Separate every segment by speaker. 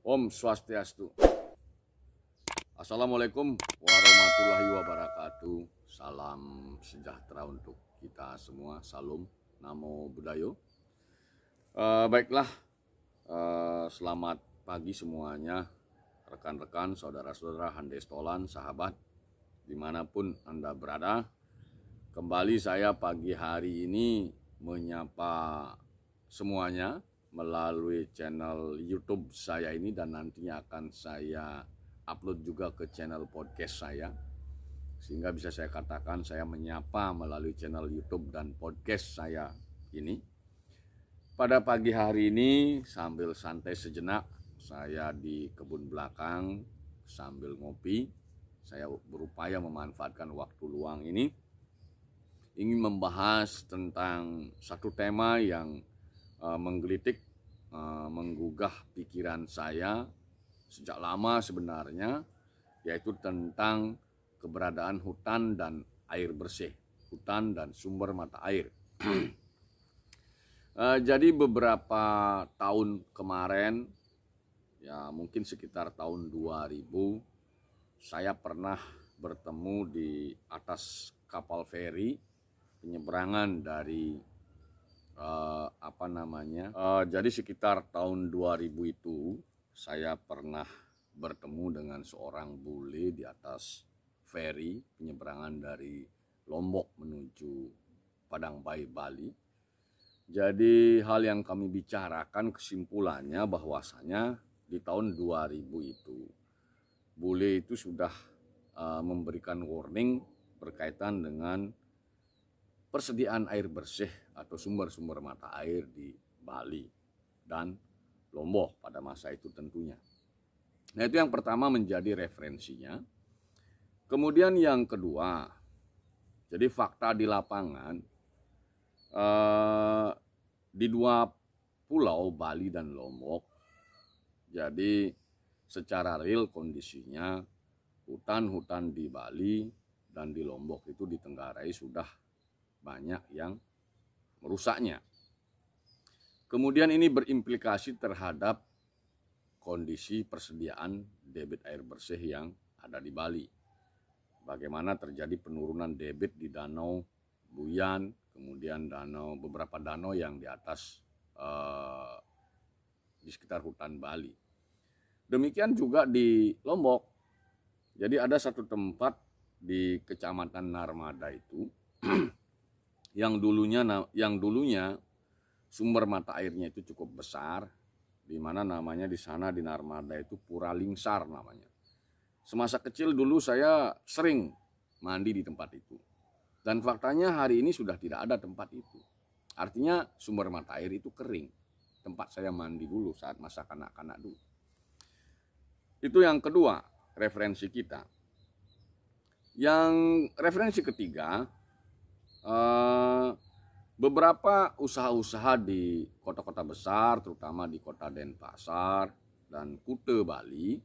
Speaker 1: Om Swastiastu. Assalamualaikum warahmatullahi wabarakatuh. Salam sejahtera untuk kita semua. Salam, namo buddhaya. Baiklah, selamat pagi semuanya, rekan-rekan, saudara-saudara, handestolan, sahabat, dimanapun Anda berada. Kembali saya pagi hari ini menyapa semuanya melalui channel YouTube saya ini, dan nantinya akan saya upload juga ke channel podcast saya, sehingga bisa saya katakan saya menyapa melalui channel YouTube dan podcast saya ini. Pada pagi hari ini sambil santai sejenak, saya di kebun belakang sambil ngopi. Saya berupaya memanfaatkan waktu luang ini, ingin membahas tentang satu tema yang menggelitik, menggugah pikiran saya sejak lama sebenarnya, yaitu tentang keberadaan hutan dan air bersih, hutan dan sumber mata air. Jadi beberapa tahun kemarin, ya mungkin sekitar tahun 2000, saya pernah bertemu di atas kapal feri penyeberangan dari jadi sekitar tahun 2000 itu saya pernah bertemu dengan seorang bule di atas feri penyeberangan dari Lombok menuju Padangbayi, Bali. Jadi hal yang kami bicarakan kesimpulannya bahwasanya di tahun 2000 itu bule itu sudah memberikan warning berkaitan dengan persediaan air bersih atau sumber-sumber mata air di Bali dan Lombok pada masa itu tentunya. Nah, itu yang pertama menjadi referensinya. Kemudian yang kedua, jadi fakta di lapangan, di dua pulau Bali dan Lombok, jadi secara real kondisinya hutan-hutan di Bali dan di Lombok itu ditenggarai sudah banyak yang merusaknya. Kemudian ini berimplikasi terhadap kondisi persediaan debit air bersih yang ada di Bali. Bagaimana terjadi penurunan debit di Danau Buyan, kemudian beberapa danau yang di atas di sekitar hutan Bali. Demikian juga di Lombok. Jadi ada satu tempat di Kecamatan Narmada itu yang dulunya sumber mata airnya itu cukup besar, di mana namanya di sana di Narmada itu Pura Lingsar namanya. Semasa kecil dulu saya sering mandi di tempat itu. Dan faktanya hari ini sudah tidak ada tempat itu. Artinya sumber mata air itu kering. Tempat saya mandi dulu saat masa kanak-kanak dulu. Itu yang kedua, referensi kita. Yang referensi ketiga, beberapa usaha-usaha di kota-kota besar, terutama di kota Denpasar dan Kute, Bali,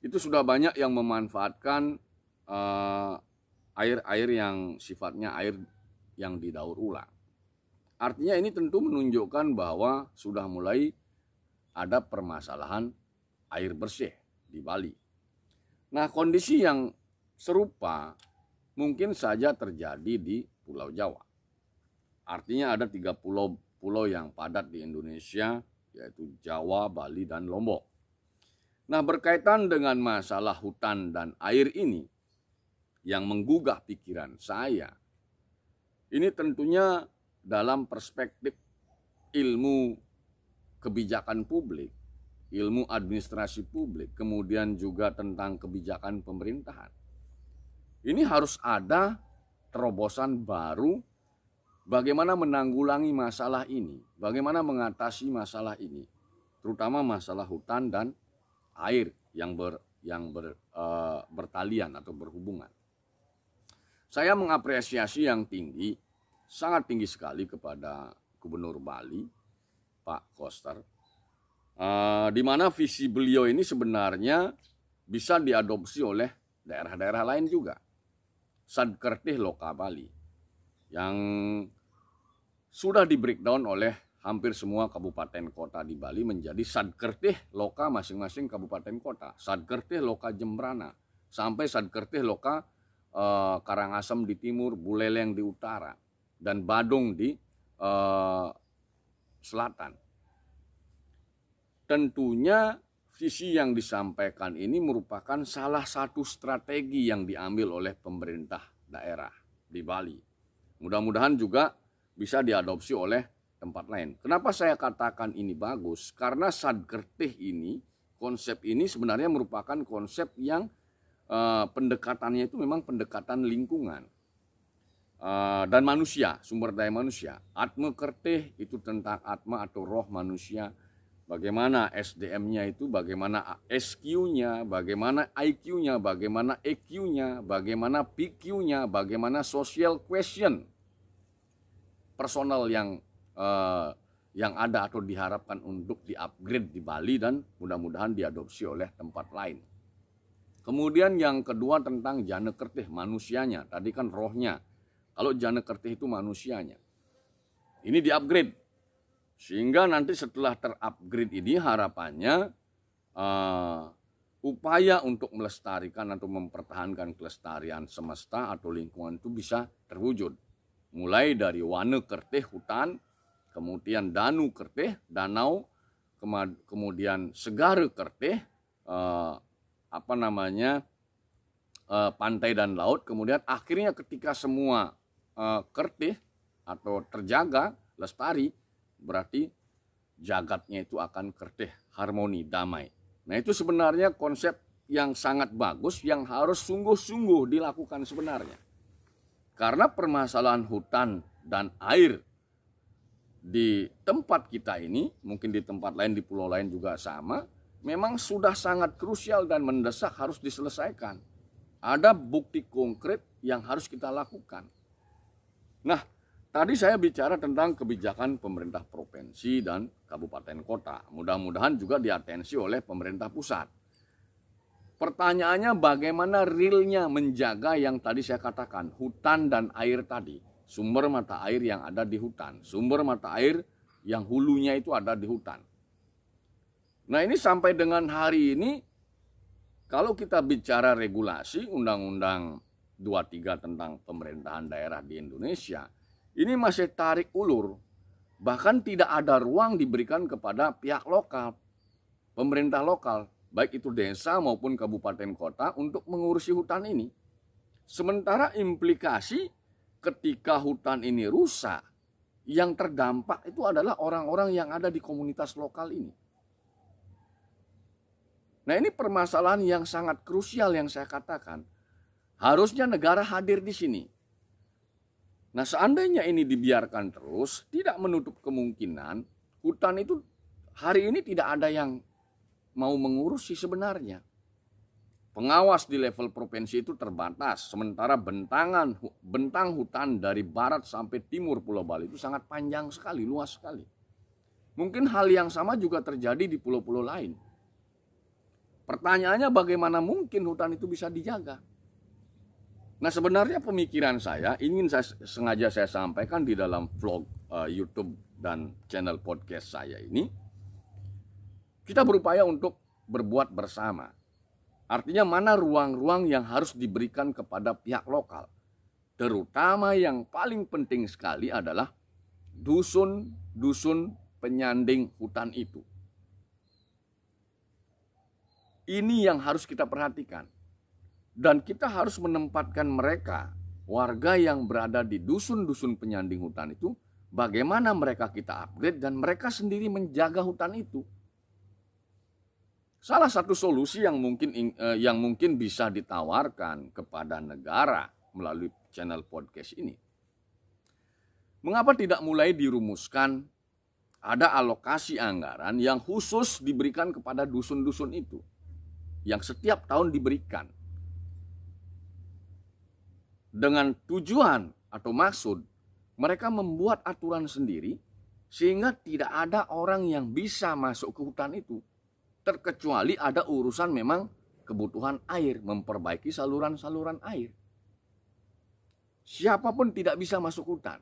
Speaker 1: itu sudah banyak yang memanfaatkan air-air yang sifatnya air yang didaur ulang. Artinya ini tentu menunjukkan bahwa sudah mulai ada permasalahan air bersih di Bali. Nah, kondisi yang serupa mungkin saja terjadi di Pulau Jawa. Artinya ada 3 pulau yang padat di Indonesia, yaitu Jawa, Bali, dan Lombok. Nah, berkaitan dengan masalah hutan dan air ini yang menggugah pikiran saya, ini tentunya dalam perspektif ilmu kebijakan publik, ilmu administrasi publik, kemudian juga tentang kebijakan pemerintahan. Ini harus ada terobosan baru bagaimana menanggulangi masalah ini, bagaimana mengatasi masalah ini, terutama masalah hutan dan air yang bertalian atau berhubungan. Saya mengapresiasi yang tinggi, sangat tinggi sekali kepada Gubernur Bali, Pak Koster, di mana visi beliau ini sebenarnya bisa diadopsi oleh daerah-daerah lain juga. Sadkertih Loka Bali yang sudah di breakdown oleh hampir semua kabupaten kota di Bali menjadi Sadkertih Loka masing-masing kabupaten kota. Sadkertih Loka Jembrana, sampai Sadkertih Loka Karangasem di timur, Buleleng di utara, dan Badung di selatan. Tentunya visi yang disampaikan ini merupakan salah satu strategi yang diambil oleh pemerintah daerah di Bali. Mudah-mudahan juga bisa diadopsi oleh tempat lain. Kenapa saya katakan ini bagus? Karena Sadkertih ini, konsep ini sebenarnya merupakan konsep yang pendekatannya itu memang pendekatan lingkungan dan manusia, sumber daya manusia. Atma Kertih itu tentang atma atau roh manusia. Bagaimana SDM-nya itu, bagaimana SQ-nya, bagaimana IQ-nya, bagaimana EQ-nya, bagaimana PQ-nya, bagaimana social question personal yang ada atau diharapkan untuk di-upgrade di Bali dan mudah-mudahan diadopsi oleh tempat lain. Kemudian yang kedua tentang Jana Kertih, manusianya. Tadi kan rohnya. Kalau Jana Kertih itu manusianya. Ini di-upgrade. Sehingga nanti setelah ter-upgrade ini harapannya upaya untuk melestarikan atau mempertahankan kelestarian semesta atau lingkungan itu bisa terwujud. Mulai dari Wana Kertih hutan, kemudian Danu Kertih danau, kemudian Segara Kertih pantai dan laut, kemudian akhirnya ketika semua kertih atau terjaga lestari, berarti jagatnya itu akan kertih harmoni damai. Nah, itu sebenarnya konsep yang sangat bagus yang harus sungguh-sungguh dilakukan sebenarnya. Karena permasalahan hutan dan air di tempat kita ini, mungkin di tempat lain, di pulau lain juga sama, memang sudah sangat krusial dan mendesak harus diselesaikan. Ada bukti konkret yang harus kita lakukan. Nah, tadi saya bicara tentang kebijakan pemerintah provinsi dan kabupaten kota. Mudah-mudahan juga diatensi oleh pemerintah pusat. Pertanyaannya bagaimana realnya menjaga yang tadi saya katakan, hutan dan air tadi. Sumber mata air yang ada di hutan. Sumber mata air yang hulunya itu ada di hutan. Nah, ini sampai dengan hari ini, kalau kita bicara regulasi Undang-Undang 23 tentang pemerintahan daerah di Indonesia, ini masih tarik ulur. Bahkan tidak ada ruang diberikan kepada pihak lokal, pemerintah lokal, baik itu desa maupun kabupaten kota untuk mengurusi hutan ini. Sementara implikasi ketika hutan ini rusak, yang terdampak itu adalah orang-orang yang ada di komunitas lokal ini. Nah, ini permasalahan yang sangat krusial yang saya katakan. Harusnya negara hadir di sini. Nah, seandainya ini dibiarkan terus, tidak menutup kemungkinan hutan itu hari ini tidak ada yang mau mengurusi sebenarnya. Pengawas di level provinsi itu terbatas, sementara bentang hutan dari barat sampai timur Pulau Bali itu sangat panjang sekali, luas sekali. Mungkin hal yang sama juga terjadi di pulau-pulau lain. Pertanyaannya bagaimana mungkin hutan itu bisa dijaga? Nah, sebenarnya pemikiran saya sengaja saya sampaikan di dalam vlog YouTube dan channel podcast saya ini. Kita berupaya untuk berbuat bersama. Artinya mana ruang-ruang yang harus diberikan kepada pihak lokal. Terutama yang paling penting sekali adalah dusun-dusun penyanding hutan itu. Ini yang harus kita perhatikan. Dan kita harus menempatkan mereka, warga yang berada di dusun-dusun penyanding hutan itu, bagaimana mereka kita upgrade dan mereka sendiri menjaga hutan itu. Salah satu solusi yang mungkin bisa ditawarkan kepada negara melalui channel podcast ini. Mengapa tidak mulai dirumuskan ada alokasi anggaran yang khusus diberikan kepada dusun-dusun itu, yang setiap tahun diberikan, dengan tujuan atau maksud mereka membuat aturan sendiri sehingga tidak ada orang yang bisa masuk ke hutan itu, terkecuali ada urusan memang kebutuhan air, memperbaiki saluran-saluran air. Siapapun tidak bisa masuk hutan.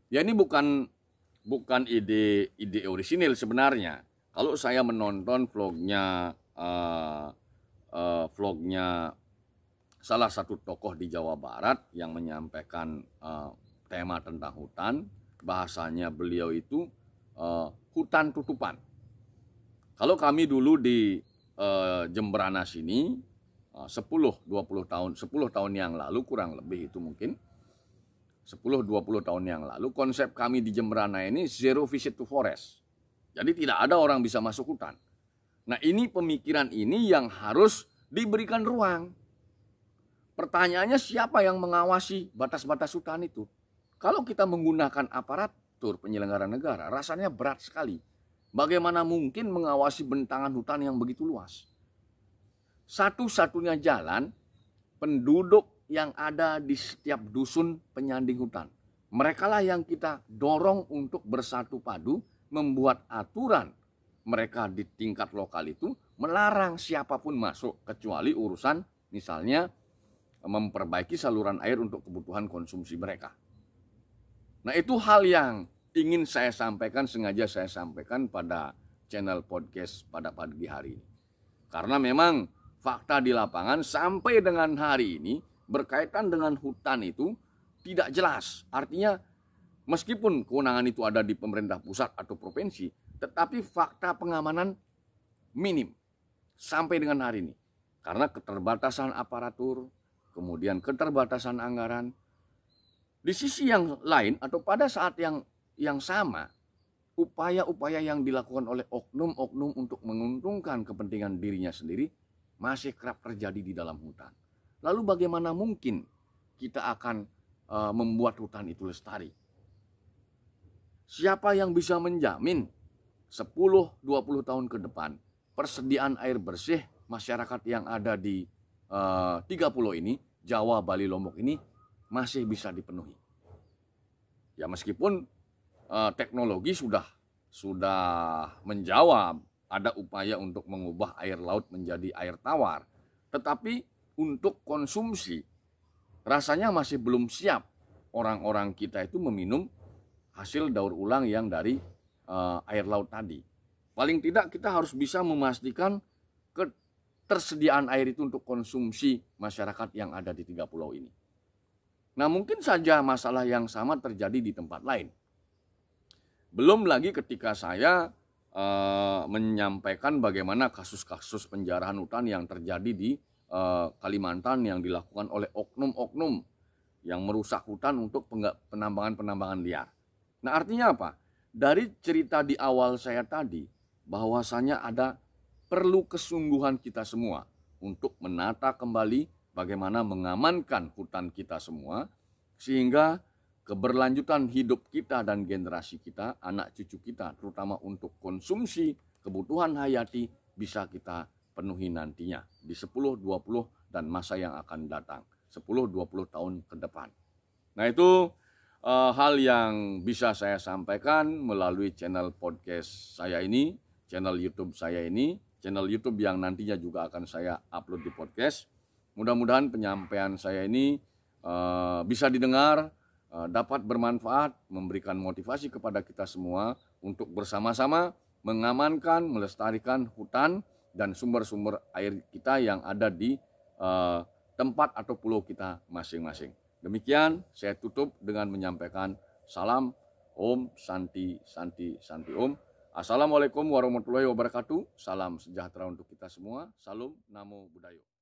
Speaker 1: Ya, ini bukan bukan ide orisinil sebenarnya. Kalau saya menonton vlognya salah satu tokoh di Jawa Barat yang menyampaikan tema tentang hutan, bahasanya beliau itu hutan tutupan. Kalau kami dulu di Jembrana sini 10-20 tahun yang lalu, kurang lebih itu mungkin 10-20 tahun yang lalu, konsep kami di Jembrana ini zero visit to forest. Jadi tidak ada orang bisa masuk hutan. Nah, ini pemikiran ini yang harus diberikan ruang. Pertanyaannya, siapa yang mengawasi batas-batas hutan itu? Kalau kita menggunakan aparatur penyelenggara negara, rasanya berat sekali. Bagaimana mungkin mengawasi bentangan hutan yang begitu luas? Satu-satunya jalan, penduduk yang ada di setiap dusun penyanding hutan. Merekalah yang kita dorong untuk bersatu padu, membuat aturan mereka di tingkat lokal itu melarang siapapun masuk, kecuali urusan misalnya memperbaiki saluran air untuk kebutuhan konsumsi mereka. Nah, itu hal yang ingin saya sampaikan, sengaja saya sampaikan pada channel podcast pada pagi hari ini. Karena memang fakta di lapangan sampai dengan hari ini berkaitan dengan hutan itu tidak jelas. Artinya meskipun kewenangan itu ada di pemerintah pusat atau provinsi, tetapi fakta pengamanan minim sampai dengan hari ini. Karena keterbatasan aparatur, kemudian keterbatasan anggaran. Di sisi yang lain atau pada saat yang sama, upaya-upaya yang dilakukan oleh oknum-oknum untuk menguntungkan kepentingan dirinya sendiri masih kerap terjadi di dalam hutan. Lalu bagaimana mungkin kita akan membuat hutan itu lestari? Siapa yang bisa menjamin 10-20 tahun ke depan persediaan air bersih masyarakat yang ada di 3 pulau ini, Jawa, Bali, Lombok ini masih bisa dipenuhi? Ya, meskipun teknologi sudah menjawab, ada upaya untuk mengubah air laut menjadi air tawar, tetapi untuk konsumsi rasanya masih belum siap orang-orang kita itu meminum hasil daur ulang yang dari air laut tadi. Paling tidak kita harus bisa memastikan ketersediaan air itu untuk konsumsi masyarakat yang ada di 3 pulau ini. Nah, mungkin saja masalah yang sama terjadi di tempat lain. Belum lagi ketika saya menyampaikan bagaimana kasus-kasus penjarahan hutan yang terjadi di Kalimantan yang dilakukan oleh oknum-oknum yang merusak hutan untuk penambangan-penambangan liar. Nah, artinya apa? Dari cerita di awal saya tadi, bahwasanya ada perlu kesungguhan kita semua untuk menata kembali bagaimana mengamankan hutan kita semua, sehingga keberlanjutan hidup kita dan generasi kita, anak cucu kita, terutama untuk konsumsi kebutuhan hayati, bisa kita penuhi nantinya di 10, 20, dan masa yang akan datang, 10-20 tahun ke depan. Nah, itu hal yang bisa saya sampaikan melalui channel podcast saya ini, channel YouTube saya ini, channel YouTube yang nantinya juga akan saya upload di podcast. Mudah-mudahan penyampaian saya ini bisa didengar, dapat bermanfaat, memberikan motivasi kepada kita semua untuk bersama-sama mengamankan, melestarikan hutan dan sumber-sumber air kita yang ada di tempat atau pulau kita masing-masing. Demikian saya tutup dengan menyampaikan salam Om Santi Santi Santi Om. Assalamualaikum warahmatullahi wabarakatuh. Salam sejahtera untuk kita semua. Salam Namo Buddhaya.